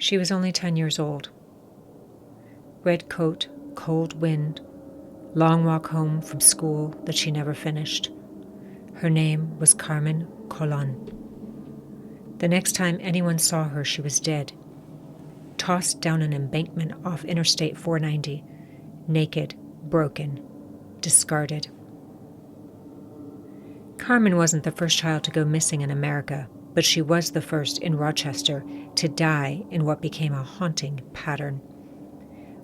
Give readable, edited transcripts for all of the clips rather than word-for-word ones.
She was only 10 years old. Red coat, cold wind, long walk home from school that she never finished. Her name was Carmen Colon. The next time anyone saw her, she was dead, tossed down an embankment off Interstate 490, naked, broken, discarded. Carmen wasn't the first child to go missing in America, but she was the first in Rochester to die in what became a haunting pattern,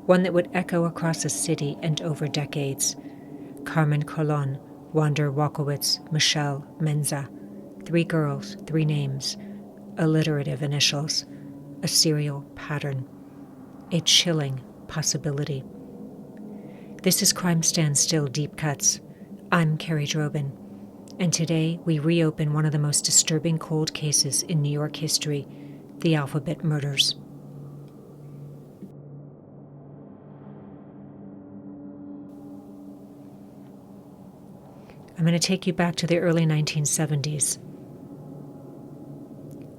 one that would echo across the city and over decades. Carmen Colon, Wander Walkowitz, Michelle Menza. 3 girls, 3 names, alliterative initials, a serial pattern, a chilling possibility. This is Crime Stands Still Deep Cuts. I'm Carrie Drobin, and today we reopen one of the most disturbing cold cases in New York history, the Alphabet Murders. I'm going to take you back to the early 1970s.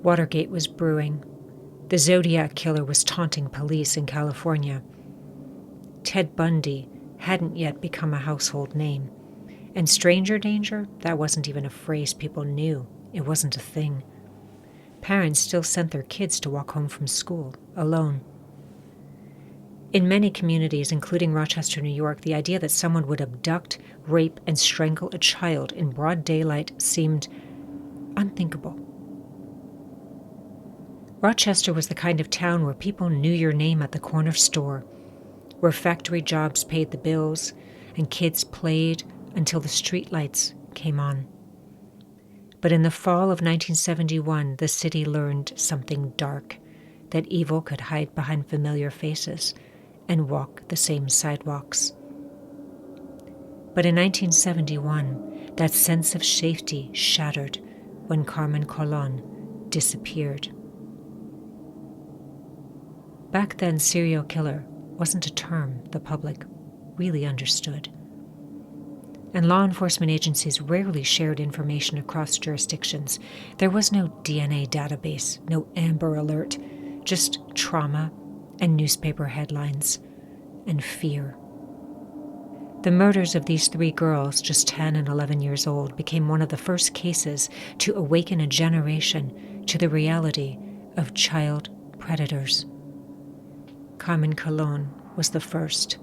Watergate was brewing. The Zodiac Killer was taunting police in California. Ted Bundy hadn't yet become a household name. And stranger danger, that wasn't even a phrase people knew. It wasn't a thing. Parents still sent their kids to walk home from school, alone. In many communities, including Rochester, New York, the idea that someone would abduct, rape, and strangle a child in broad daylight seemed unthinkable. Rochester was the kind of town where people knew your name at the corner store, where factory jobs paid the bills, and kids played until the streetlights came on. But in the fall of 1971, the city learned something dark, that evil could hide behind familiar faces and walk the same sidewalks. But in 1971, that sense of safety shattered when Carmen Colon disappeared. Back then, serial killer wasn't a term the public really understood. And law enforcement agencies rarely shared information across jurisdictions. There was no DNA database, no Amber Alert, just trauma and newspaper headlines and fear. The murders of these 3 girls, just 10 and 11 years old, became one of the first cases to awaken a generation to the reality of child predators. Carmen Colon was the first.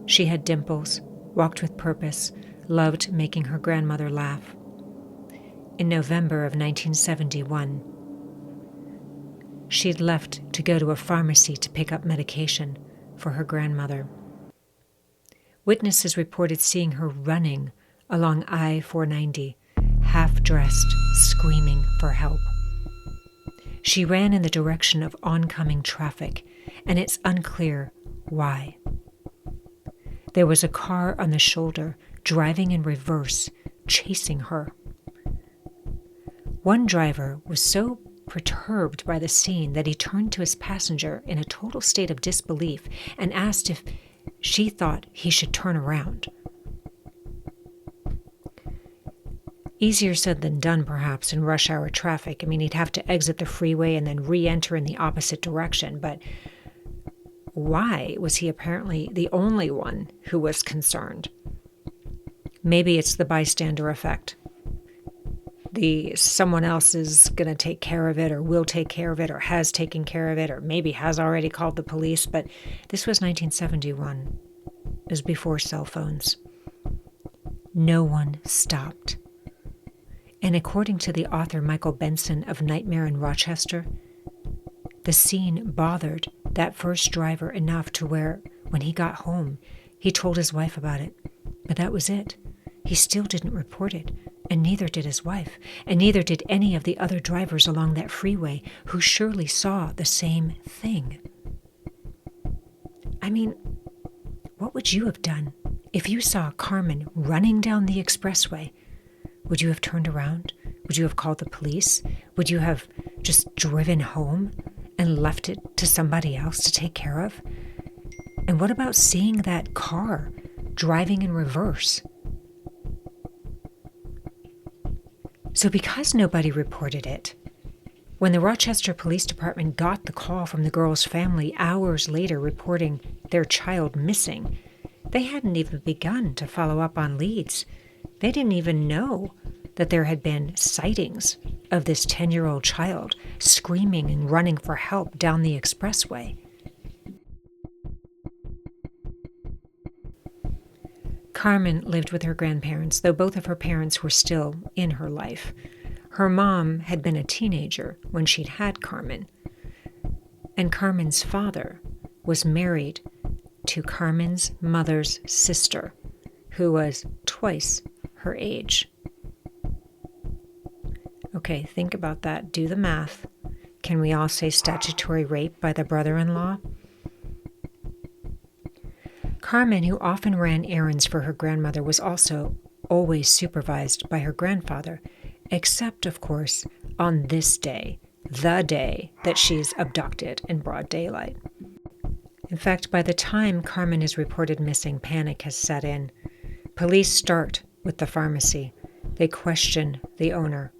She had dimples, walked with purpose, loved making her grandmother laugh. In November of 1971, she'd left to go to a pharmacy to pick up medication for her grandmother. Witnesses reported seeing her running along I-490, half-dressed, screaming for help. She ran in the direction of oncoming traffic, and it's unclear why. There was a car on the shoulder, driving in reverse, chasing her. One driver was so perturbed by the scene that he turned to his passenger in a total state of disbelief and asked if she thought he should turn around. Easier said than done, perhaps, in rush hour traffic. I mean, he'd have to exit the freeway and then re-enter in the opposite direction, but why was he apparently the only one who was concerned? Maybe it's the bystander effect. Someone else is going to take care of it, or will take care of it, or has taken care of it, or maybe has already called the police. But this was 1971. It was before cell phones. No one stopped. And according to the author Michael Benson of Nightmare in Rochester, the scene bothered that first driver enough to where, when he got home, he told his wife about it. But that was it. He still didn't report it, and neither did his wife, and neither did any of the other drivers along that freeway who surely saw the same thing. I mean, what would you have done if you saw Carmen running down the expressway? Would you have turned around? Would you have called the police? Would you have just driven home and left it to somebody else to take care of? And what about seeing that car driving in reverse? So because nobody reported it, When the Rochester Police Department got the call from the girl's family hours later reporting their child missing, they hadn't even begun to follow up on leads. They didn't even know that there had been sightings of this 10-year-old child screaming and running for help down the expressway. Carmen lived with her grandparents, though both of her parents were still in her life. Her mom had been a teenager when she'd had Carmen, and Carmen's father was married to Carmen's mother's sister, who was twice her age. Okay, think about that. Do the math. Can we all say statutory rape by the brother-in-law? Carmen, who often ran errands for her grandmother, was also always supervised by her grandfather, except, of course, on this day, the day that she's abducted in broad daylight. In fact, by the time Carmen is reported missing, panic has set in. Police start with the pharmacy. They question the owner.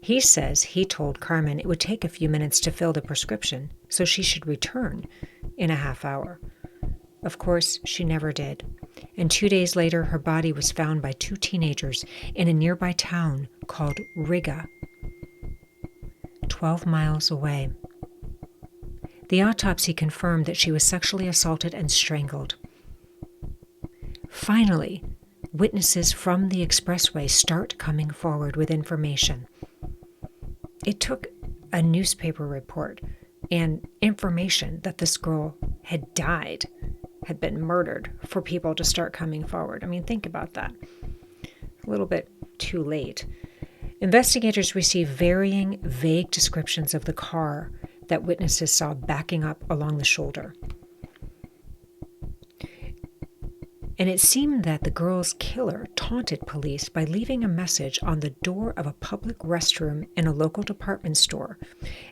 He says he told Carmen it would take a few minutes to fill the prescription, so she should return in a half hour. Of course, she never did. And 2 days later, her body was found by 2 teenagers in a nearby town called Riga, 12 miles away. The autopsy confirmed that she was sexually assaulted and strangled. Finally, witnesses from the expressway start coming forward with information. It took a newspaper report and information that this girl had died, had been murdered, for people to start coming forward. I mean, think about that. A little bit too late. Investigators received varying, vague descriptions of the car that witnesses saw backing up along the shoulder. And it seemed that the girl's killer taunted police by leaving a message on the door of a public restroom in a local department store.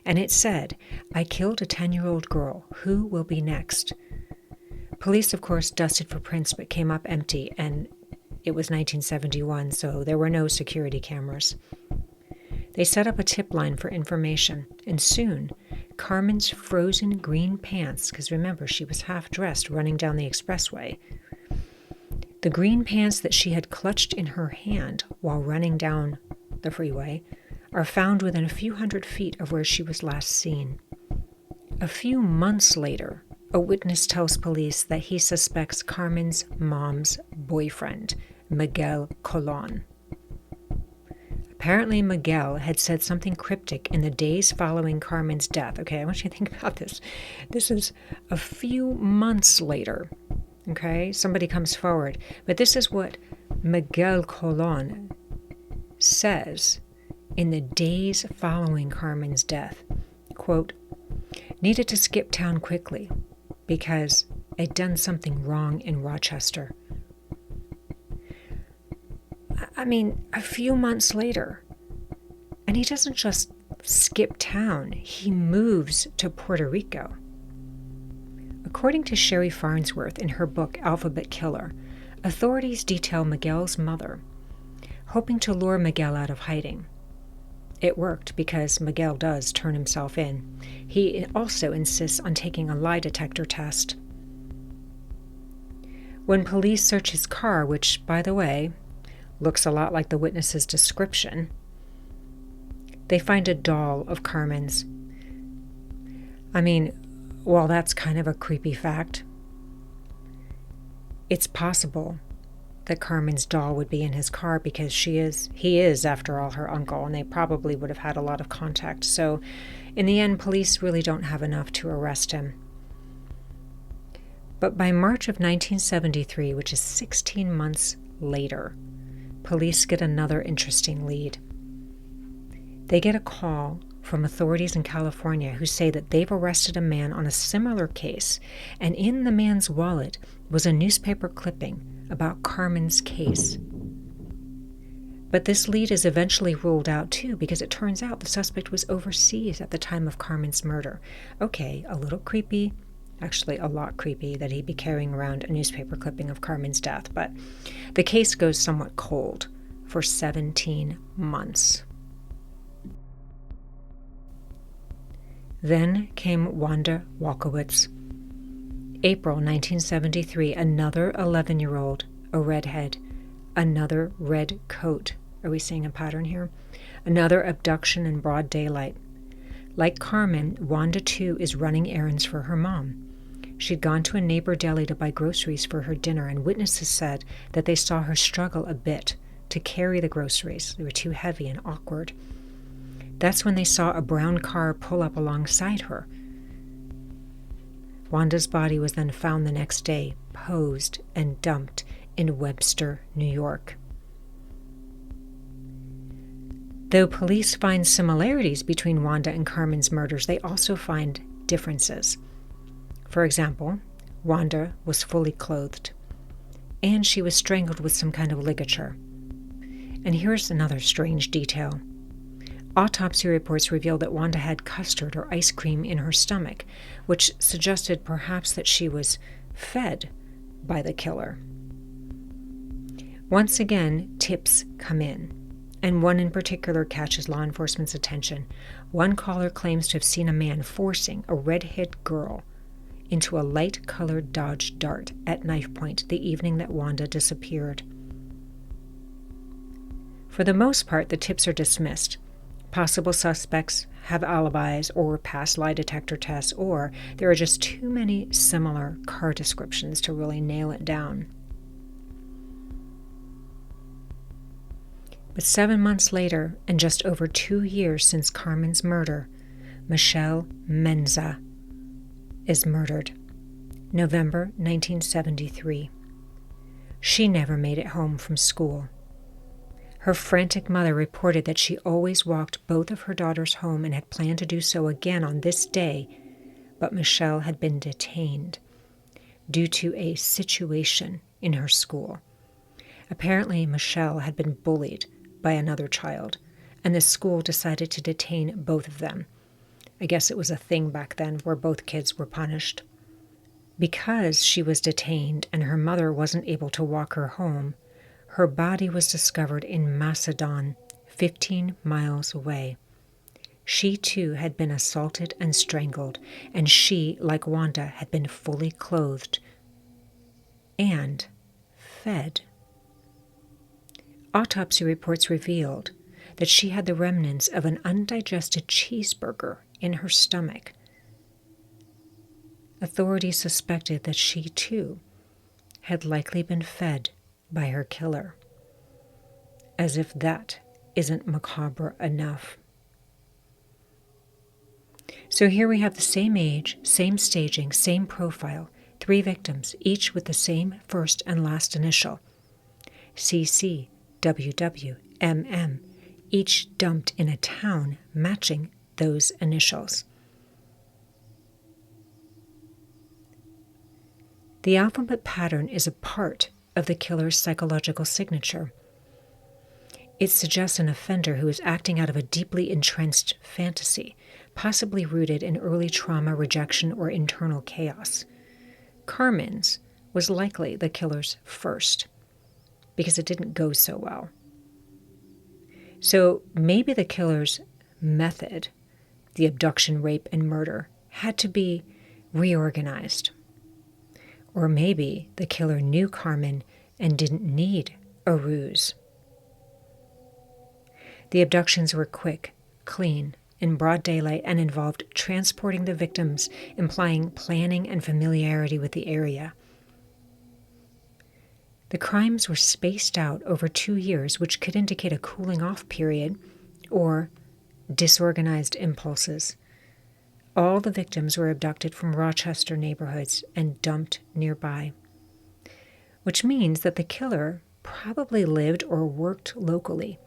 And it said, "I killed a 10-year-old girl. Who will be next?" Police, of course, dusted for prints but came up empty, and it was 1971, so there were no security cameras. They set up a tip line for information, and soon, Carmen's frozen green pants, because remember, she was half-dressed running down the expressway, the green pants that she had clutched in her hand while running down the freeway are found within a few hundred feet of where she was last seen. A few months later, a witness tells police that he suspects Carmen's mom's boyfriend, Miguel Colon. Apparently, Miguel had said something cryptic in the days following Carmen's death. Okay, I want you to think about this. This is a few months later. Okay, somebody comes forward. But this is what Miguel Colon says in the days following Carmen's death. Quote, "Needed to skip town quickly because I'd done something wrong in Rochester." I mean, a few months later. And he doesn't just skip town, he moves to Puerto Rico. According to Sherry Farnsworth in her book Alphabet Killer, authorities detail Miguel's mother, hoping to lure Miguel out of hiding. It worked because Miguel does turn himself in. He also insists on taking a lie detector test. When police search his car, which, by the way, looks a lot like the witness's description, they find a doll of Carmen's. I mean, while that's kind of a creepy fact, it's possible that Carmen's doll would be in his car because he is, after all, her uncle, and they probably would have had a lot of contact. So, in the end, police really don't have enough to arrest him. But by March of 1973, which is 16 months later, police get another interesting lead. They get a call from authorities in California who say that they've arrested a man on a similar case, and in the man's wallet was a newspaper clipping about Carmen's case. But this lead is eventually ruled out too, because it turns out the suspect was overseas at the time of Carmen's murder. Okay, a little creepy, actually a lot creepy that he'd be carrying around a newspaper clipping of Carmen's death, but the case goes somewhat cold for 17 months. Then came Wanda Walkowitz. April 1973, another 11-year-old, a redhead, another red coat. Are we seeing a pattern here? Another abduction in broad daylight. Like Carmen, Wanda too is running errands for her mom. She'd gone to a neighbor deli to buy groceries for her dinner, and witnesses said that they saw her struggle a bit to carry the groceries. They were too heavy and awkward. That's when they saw a brown car pull up alongside her. Wanda's body was then found the next day, posed and dumped in Webster, New York. Though police find similarities between Wanda and Carmen's murders, they also find differences. For example, Wanda was fully clothed, and she was strangled with some kind of ligature. And here's another strange detail. Autopsy reports revealed that Wanda had custard or ice cream in her stomach, which suggested perhaps that she was fed by the killer. Once again, tips come in, and one in particular catches law enforcement's attention. One caller claims to have seen a man forcing a red-haired girl into a light-colored Dodge Dart at knife point the evening that Wanda disappeared. For the most part, the tips are dismissed. Possible suspects have alibis or pass lie detector tests, or there are just too many similar car descriptions to really nail it down. But 7 months later, and just over 2 years since Carmen's murder, Michelle Menza is murdered. November 1973. She never made it home from school. Her frantic mother reported that she always walked both of her daughters home and had planned to do so again on this day, but Michelle had been detained due to a situation in her school. Apparently, Michelle had been bullied by another child, and the school decided to detain both of them. I guess it was a thing back then where both kids were punished. Because she was detained and her mother wasn't able to walk her home, her body was discovered in Macedon, 15 miles away. She too had been assaulted and strangled, and she, like Wanda, had been fully clothed and fed. Autopsy reports revealed that she had the remnants of an undigested cheeseburger in her stomach. Authorities suspected that she, too, had likely been fed by her killer. As if that isn't macabre enough. So here we have the same age, same staging, same profile, 3 victims, each with the same first and last initial. CC, WW, MM, each dumped in a town matching those initials. The alphabet pattern is a part of the killer's psychological signature. It suggests an offender who is acting out of a deeply entrenched fantasy, possibly rooted in early trauma, rejection, or internal chaos. Carmen's was likely the killer's first, because it didn't go so well. So maybe the killer's method, the abduction, rape, and murder, had to be reorganized. Or maybe the killer knew Carmen and didn't need a ruse. The abductions were quick, clean, in broad daylight, and involved transporting the victims, implying planning and familiarity with the area. The crimes were spaced out over 2 years, which could indicate a cooling-off period or disorganized impulses. All the victims were abducted from Rochester neighborhoods and dumped nearby, which means that the killer probably lived or worked locally.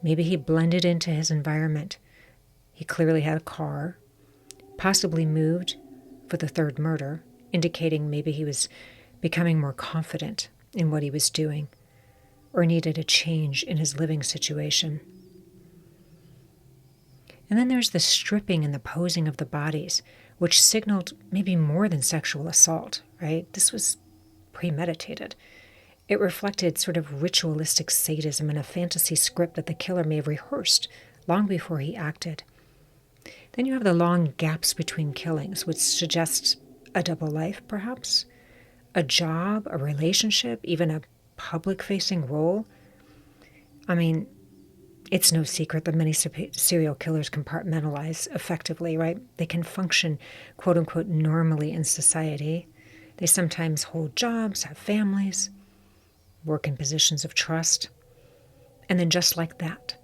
Maybe he blended into his environment. He clearly had a car, possibly moved for the third murder, indicating maybe he was becoming more confident in what he was doing or needed a change in his living situation. And then there's the stripping and the posing of the bodies, which signaled maybe more than sexual assault, right? This was premeditated. It reflected sort of ritualistic sadism and a fantasy script that the killer may have rehearsed long before he acted. Then you have the long gaps between killings, which suggests a double life, perhaps, a job, a relationship, even a public-facing role. I mean, it's no secret that many serial killers compartmentalize effectively, right? They can function, quote unquote, normally in society. They sometimes hold jobs, have families, work in positions of trust. And then just like that,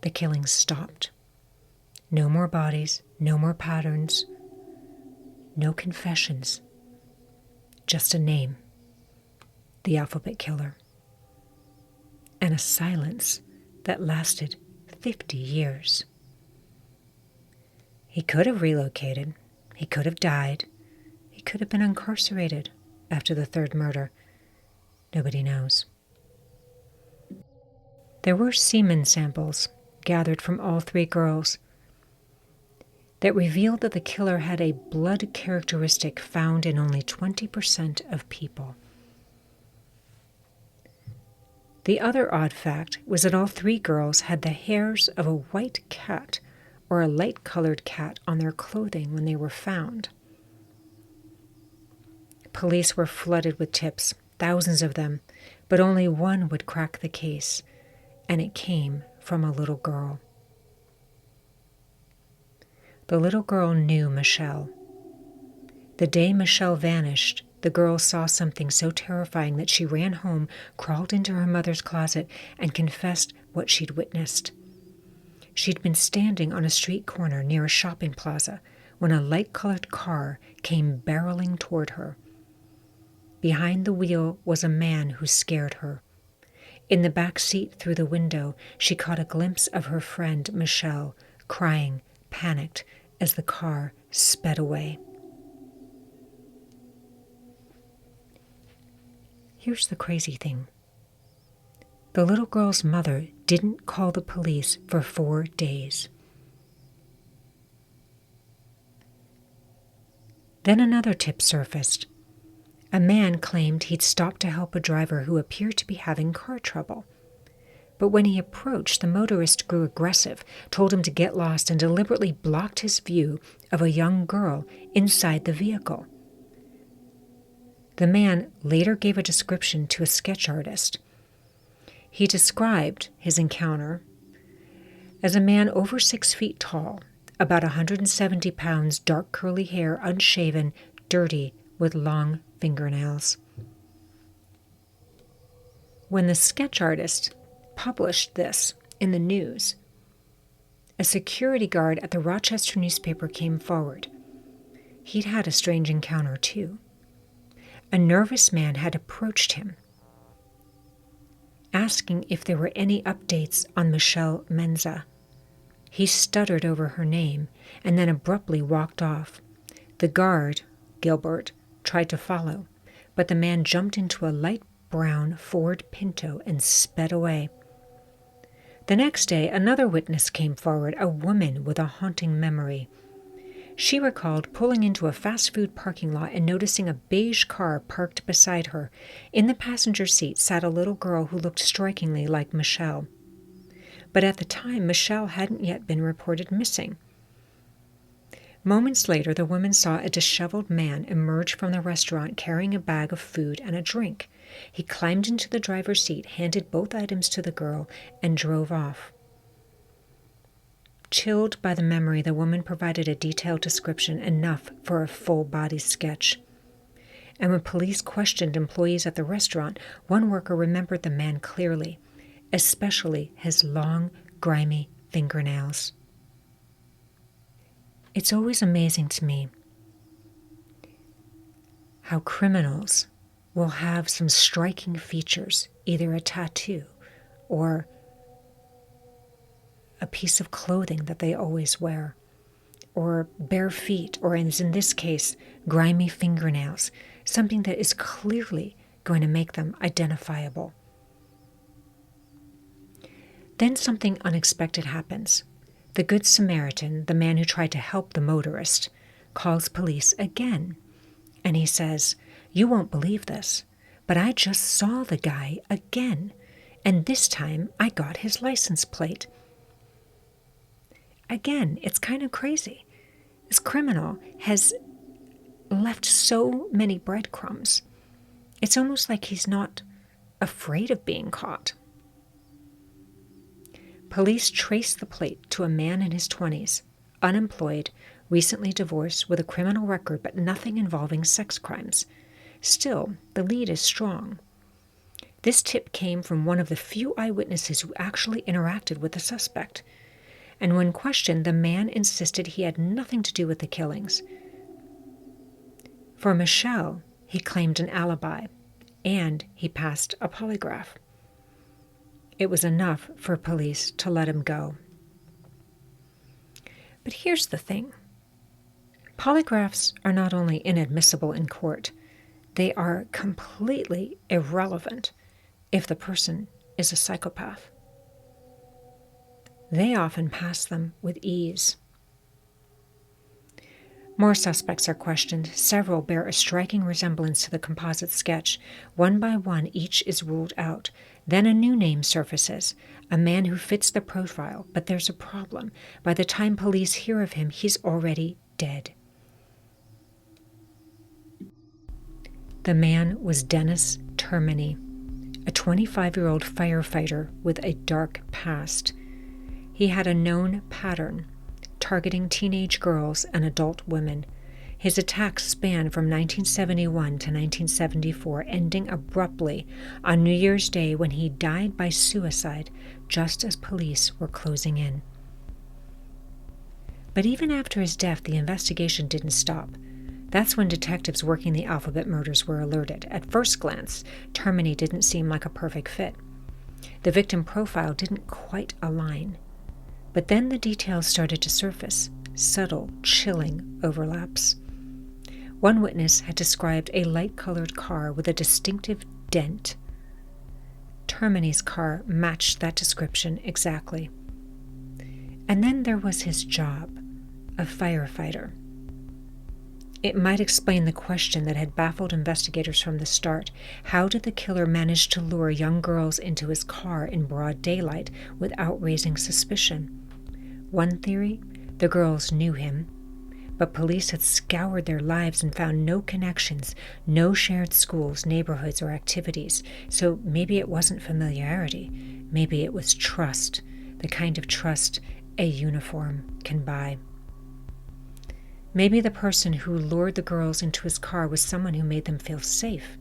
the killings stopped. No more bodies, no more patterns, no confessions, just a name, the alphabet killer, and a silence that lasted 50 years. He could have relocated, he could have died, he could have been incarcerated after the third murder. Nobody knows. There were semen samples gathered from all three girls that revealed that the killer had a blood characteristic found in only 20% of people. The other odd fact was that all three girls had the hairs of a white cat or a light-colored cat on their clothing when they were found. Police were flooded with tips, thousands of them, but only one would crack the case, and it came from a little girl. The little girl knew Michelle. The day Michelle vanished, the girl saw something so terrifying that she ran home, crawled into her mother's closet, and confessed what she'd witnessed. She'd been standing on a street corner near a shopping plaza when a light-colored car came barreling toward her. Behind the wheel was a man who scared her. In the back seat through the window, she caught a glimpse of her friend Michelle, crying, panicked, as the car sped away. Here's the crazy thing. The little girl's mother didn't call the police for 4 days. Then another tip surfaced. A man claimed he'd stopped to help a driver who appeared to be having car trouble. But when he approached, the motorist grew aggressive, told him to get lost, and deliberately blocked his view of a young girl inside the vehicle. The man later gave a description to a sketch artist. He described his encounter as a man over 6 feet tall, about 170 pounds, dark curly hair, unshaven, dirty, with long fingernails. When the sketch artist published this in the news, a security guard at the Rochester newspaper came forward. He'd had a strange encounter, too. A nervous man had approached him, asking if there were any updates on Michelle Menza. He stuttered over her name and then abruptly walked off. The guard, Gilbert, tried to follow, but the man jumped into a light brown Ford Pinto and sped away. The next day, another witness came forward, a woman with a haunting memory. She recalled pulling into a fast food parking lot and noticing a beige car parked beside her. In the passenger seat sat a little girl who looked strikingly like Michelle. But at the time, Michelle hadn't yet been reported missing. Moments later, the woman saw a disheveled man emerge from the restaurant carrying a bag of food and a drink. He climbed into the driver's seat, handed both items to the girl, and drove off. Chilled by the memory, the woman provided a detailed description, enough for a full-body sketch. And when police questioned employees at the restaurant, one worker remembered the man clearly, especially his long, grimy fingernails. It's always amazing to me how criminals will have some striking features, either a tattoo or a piece of clothing that they always wear, or bare feet, or as in this case, grimy fingernails, something that is clearly going to make them identifiable. Then something unexpected happens. The Good Samaritan, the man who tried to help the motorist, calls police again, and he says, "You won't believe this, but I just saw the guy again, and this time I got his license plate." Again, it's kind of crazy. This criminal has left so many breadcrumbs. It's almost like he's not afraid of being caught. Police traced the plate to a man in his 20s, unemployed, recently divorced, with a criminal record but nothing involving sex crimes. Still, the lead is strong. This tip came from one of the few eyewitnesses who actually interacted with the suspect. And when questioned, the man insisted he had nothing to do with the killings. For Michelle, he claimed an alibi, and he passed a polygraph. It was enough for police to let him go. But here's the thing. Polygraphs are not only inadmissible in court, they are completely irrelevant if the person is a psychopath. They often pass them with ease. More suspects are questioned. Several bear a striking resemblance to the composite sketch. One by one, each is ruled out. Then a new name surfaces, a man who fits the profile, but there's a problem. By the time police hear of him, he's already dead. The man was Dennis Termini, a 25-year-old firefighter with a dark past. He had a known pattern, targeting teenage girls and adult women. His attacks spanned from 1971 to 1974, ending abruptly on New Year's Day when he died by suicide just as police were closing in. But even after his death, the investigation didn't stop. That's when detectives working the Alphabet murders were alerted. At first glance, Termini didn't seem like a perfect fit. The victim profile didn't quite align. But then the details started to surface, subtle, chilling overlaps. One witness had described a light-colored car with a distinctive dent. Termini's car matched that description exactly. And then there was his job, a firefighter. It might explain the question that had baffled investigators from the start. How did the killer manage to lure young girls into his car in broad daylight without raising suspicion? One theory, the girls knew him, but police had scoured their lives and found no connections, no shared schools, neighborhoods, or activities. So maybe it wasn't familiarity. Maybe it was trust, the kind of trust a uniform can buy. Maybe the person who lured the girls into his car was someone who made them feel safe.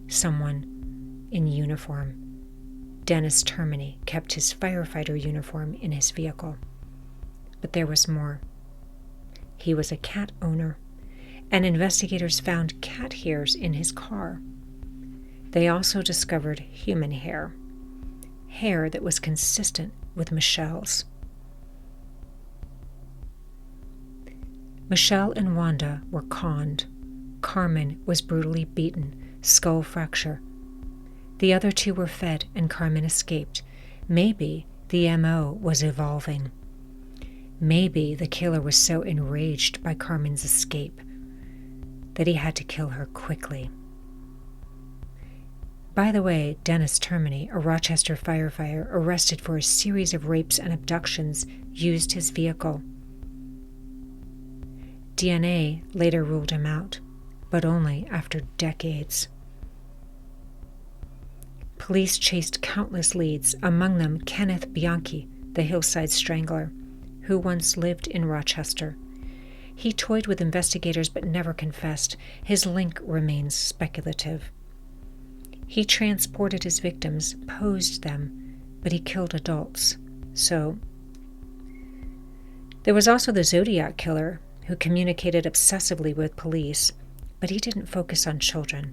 Someone in uniform. Dennis Termini kept his firefighter uniform in his vehicle. But there was more. He was a cat owner, and investigators found cat hairs in his car. They also discovered human hair, hair that was consistent with Michelle's. Michelle and Wanda were conned. Carmen was brutally beaten, skull fracture. The other two were fed, and Carmen escaped. Maybe the MO was evolving. Maybe the killer was so enraged by Carmen's escape that he had to kill her quickly. By the way, Dennis Termini, a Rochester firefighter arrested for a series of rapes and abductions, used his vehicle. DNA later ruled him out, but only after decades. Police chased countless leads, among them Kenneth Bianchi, the hillside strangler, who once lived in Rochester. He toyed with investigators but never confessed. His link remains speculative. He transported his victims, posed them, but he killed adults. So, there was also the Zodiac killer, who communicated obsessively with police, but he didn't focus on children.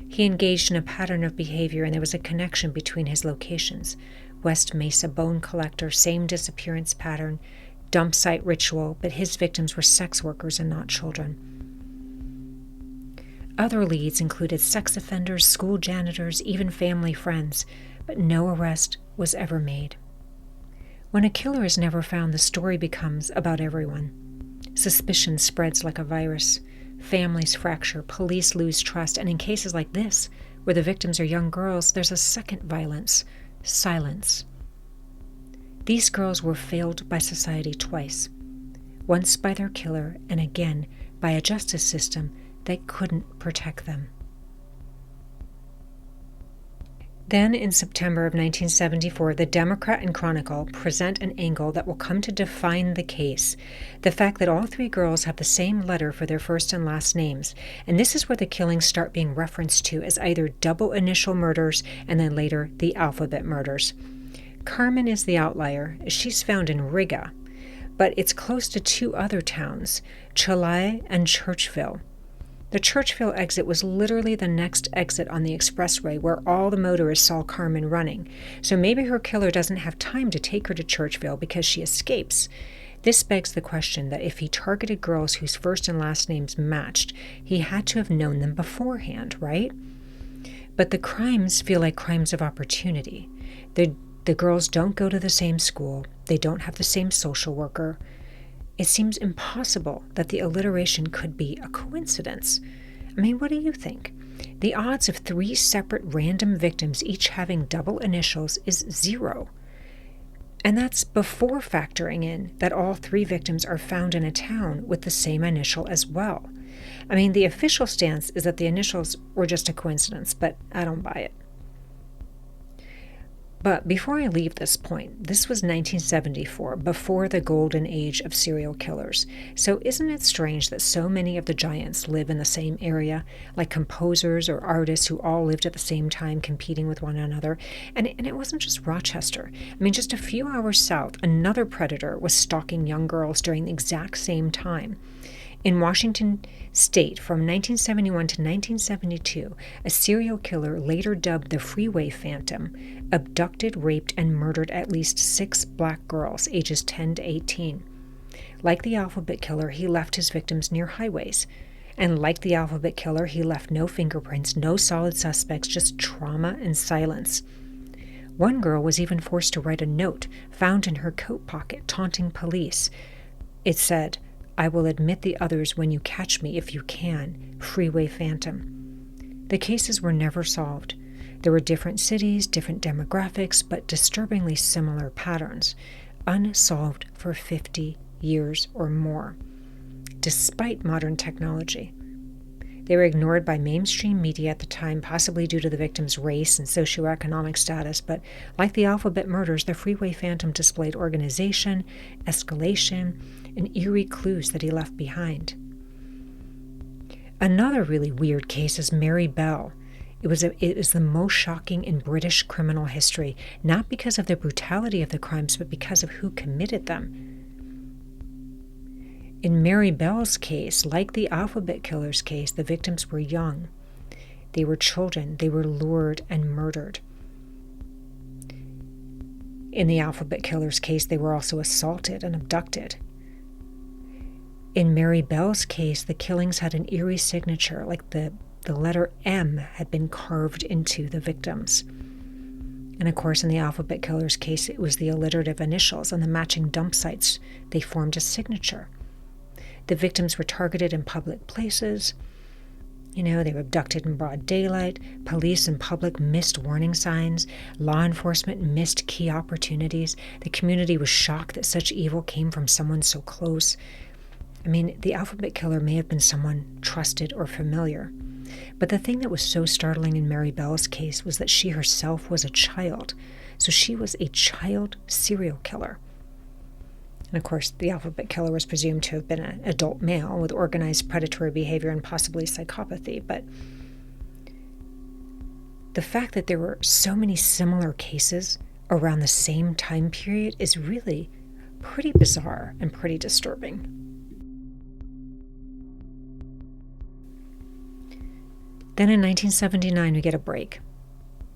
He engaged in a pattern of behavior, and there was a connection between his locations. West Mesa bone collector, same disappearance pattern, dump site ritual, but his victims were sex workers and not children. Other leads included sex offenders, school janitors, even family friends, but no arrest was ever made. When a killer is never found, the story becomes about everyone. Suspicion spreads like a virus. Families fracture, police lose trust, and in cases like this, where the victims are young girls, there's a second violence: silence. These girls were failed by society twice, once by their killer and again by a justice system that couldn't protect them. Then, in September of 1974, the Democrat and Chronicle present an angle that will come to define the case: the fact that all three girls have the same letter for their first and last names, and this is where the killings start being referenced to as either double initial murders and then later the alphabet murders. Carmen is the outlier. She's found in Riga, but it's close to two other towns, Chilai and Churchville. The Churchville exit was literally the next exit on the expressway where all the motorists saw Carmen running, so maybe her killer doesn't have time to take her to Churchville because she escapes. This begs the question that if he targeted girls whose first and last names matched, he had to have known them beforehand, right? But the crimes feel like crimes of opportunity. The girls don't go to the same school. They don't have the same social worker. It seems impossible that the alliteration could be a coincidence. I mean, what do you think? The odds of three separate random victims each having double initials is 0. And that's before factoring in that all three victims are found in a town with the same initial as well. I mean, the official stance is that the initials were just a coincidence, but I don't buy it. But before I leave this point, this was 1974, before the golden age of serial killers. So isn't it strange that so many of the giants live in the same area, like composers or artists who all lived at the same time competing with one another? And it wasn't just Rochester. I mean, just a few hours south, another predator was stalking young girls during the exact same time. In Washington state, from 1971 to 1972, a serial killer, later dubbed the Freeway Phantom, abducted, raped, and murdered at least 6 black girls, ages 10 to 18. Like the alphabet killer, he left his victims near highways. And like the alphabet killer, he left no fingerprints, no solid suspects, just trauma and silence. One girl was even forced to write a note found in her coat pocket, taunting police. It said, "I will admit the others when you catch me if you can, Freeway Phantom." The cases were never solved. There were different cities, different demographics, but disturbingly similar patterns, unsolved for 50 years or more, despite modern technology. They were ignored by mainstream media at the time, possibly due to the victim's race and socioeconomic status, but like the alphabet murders, the Freeway Phantom displayed organization, escalation, and eerie clues that he left behind. Another really weird case is Mary Bell. It was the most shocking in British criminal history, not because of the brutality of the crimes, but because of who committed them. In Mary Bell's case, like the alphabet killer's case, the victims were young. They were children. They were lured and murdered. In the alphabet killer's case, they were also assaulted and abducted. In Mary Bell's case, the killings had an eerie signature, like the letter M had been carved into the victims. And of course, in the alphabet killer's case, it was the alliterative initials on the matching dump sites. They formed a signature. The victims were targeted in public places. They were abducted in broad daylight. Police and public missed warning signs. Law enforcement missed key opportunities. The community was shocked that such evil came from someone so close. I mean, the alphabet killer may have been someone trusted or familiar. But the thing that was so startling in Mary Bell's case was that she herself was a child. So she was a child serial killer. And of course, the alphabet killer was presumed to have been an adult male with organized predatory behavior and possibly psychopathy. But the fact that there were so many similar cases around the same time period is really pretty bizarre and pretty disturbing. Then in 1979, we get a break.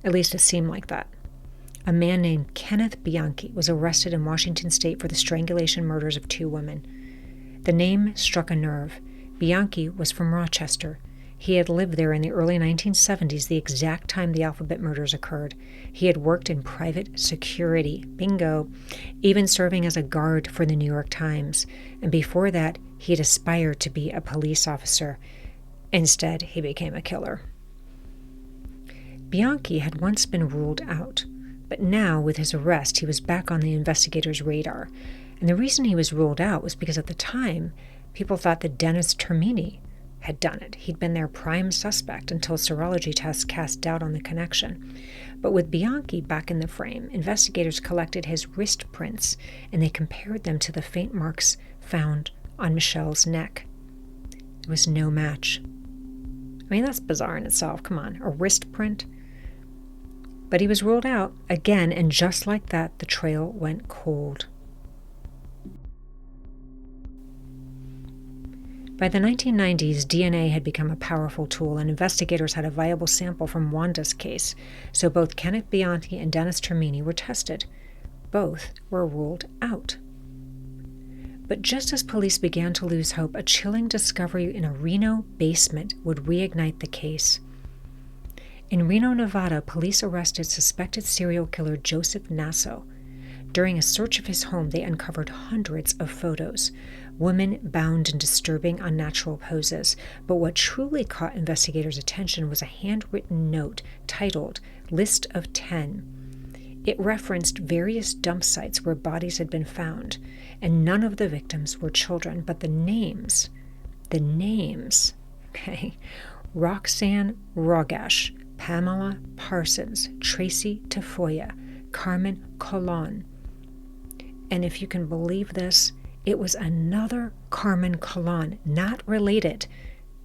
At least it seemed like that. A man named Kenneth Bianchi was arrested in Washington state for the strangulation murders of 2 women. The name struck a nerve. Bianchi was from Rochester. He had lived there in the early 1970s, the exact time the alphabet murders occurred. He had worked in private security, bingo, even serving as a guard for the New York Times. And before that, he had aspired to be a police officer. Instead, he became a killer. Bianchi had once been ruled out, But now, with his arrest, he was back on the investigators' radar. And the reason he was ruled out was because at the time, people thought that Dennis Termini had done it. He'd been their prime suspect until serology tests cast doubt on the connection. But with Bianchi back in the frame, investigators collected his wrist prints and they compared them to the faint marks found on Michelle's neck. There was no match. I mean, that's bizarre in itself. Come on, a wrist print? But he was ruled out again, and just like that, the trail went cold. By the 1990s, DNA had become a powerful tool, and investigators had a viable sample from Wanda's case, so both Kenneth Bianchi and Dennis Termini were tested. Both were ruled out. But just as police began to lose hope, a chilling discovery in a Reno basement would reignite the case. In Reno, Nevada, police arrested suspected serial killer Joseph Nasso. During a search of his home, they uncovered hundreds of photos, women bound in disturbing, unnatural poses. But what truly caught investigators' attention was a handwritten note titled List of 10. It referenced various dump sites where bodies had been found, and none of the victims were children, but the names, okay, Roxanne Rogash, Pamela Parsons, Tracy Tafoya, Carmen Colon. And if you can believe this, it was another Carmen Colon, not related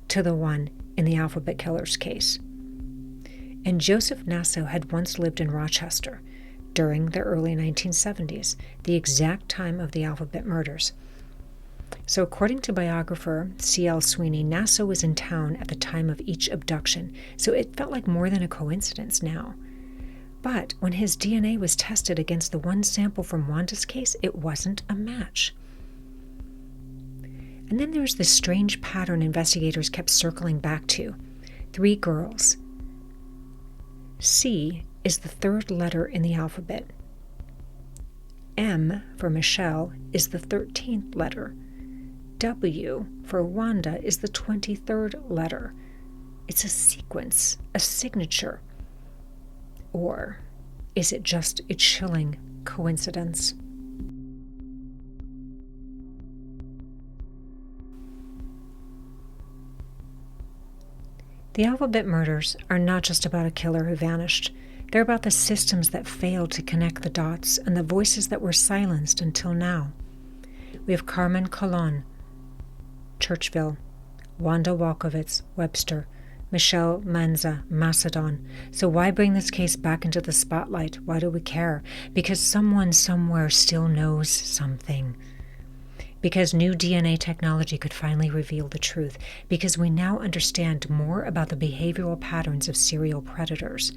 to the one in the Alphabet Killer's case. And Joseph Nasso had once lived in Rochester during the early 1970s, the exact time of the Alphabet murders. So according to biographer C.L. Sweeney, Nasso was in town at the time of each abduction, so it felt like more than a coincidence now. But when his DNA was tested against the one sample from Wanda's case, it wasn't a match. And then there's this strange pattern investigators kept circling back to. 3 girls. C is the 3rd letter in the alphabet. M for Michelle is the 13th letter. W for Wanda is the 23rd letter. It's a sequence, a signature. Or is it just a chilling coincidence? The Alphabet murders are not just about a killer who vanished. They're about the systems that failed to connect the dots and the voices that were silenced until now. We have Carmen Colon, Churchville, Wanda Walkowitz, Webster, Michelle Manza, Macedon. So why bring this case back into the spotlight? Why do we care? Because someone somewhere still knows something. Because new DNA technology could finally reveal the truth. Because we now understand more about the behavioral patterns of serial predators.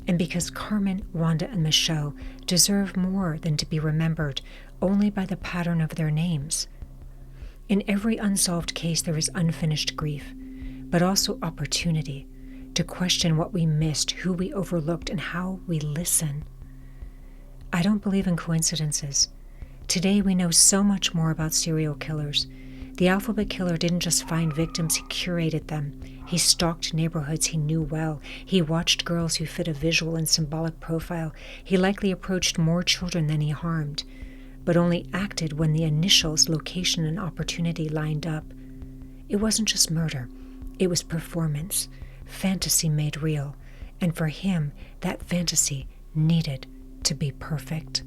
And because Carmen, Wanda, and Michelle deserve more than to be remembered only by the pattern of their names. In every unsolved case, there is unfinished grief, but also opportunity to question what we missed, who we overlooked, and how we listen. I don't believe in coincidences. Today, we know so much more about serial killers. The Alphabet Killer didn't just find victims, he curated them. He stalked neighborhoods he knew well. He watched girls who fit a visual and symbolic profile. He likely approached more children than he harmed, but only acted when the initials, location, and opportunity lined up. It wasn't just murder. It was performance, fantasy made real, and for him, that fantasy needed to be perfect.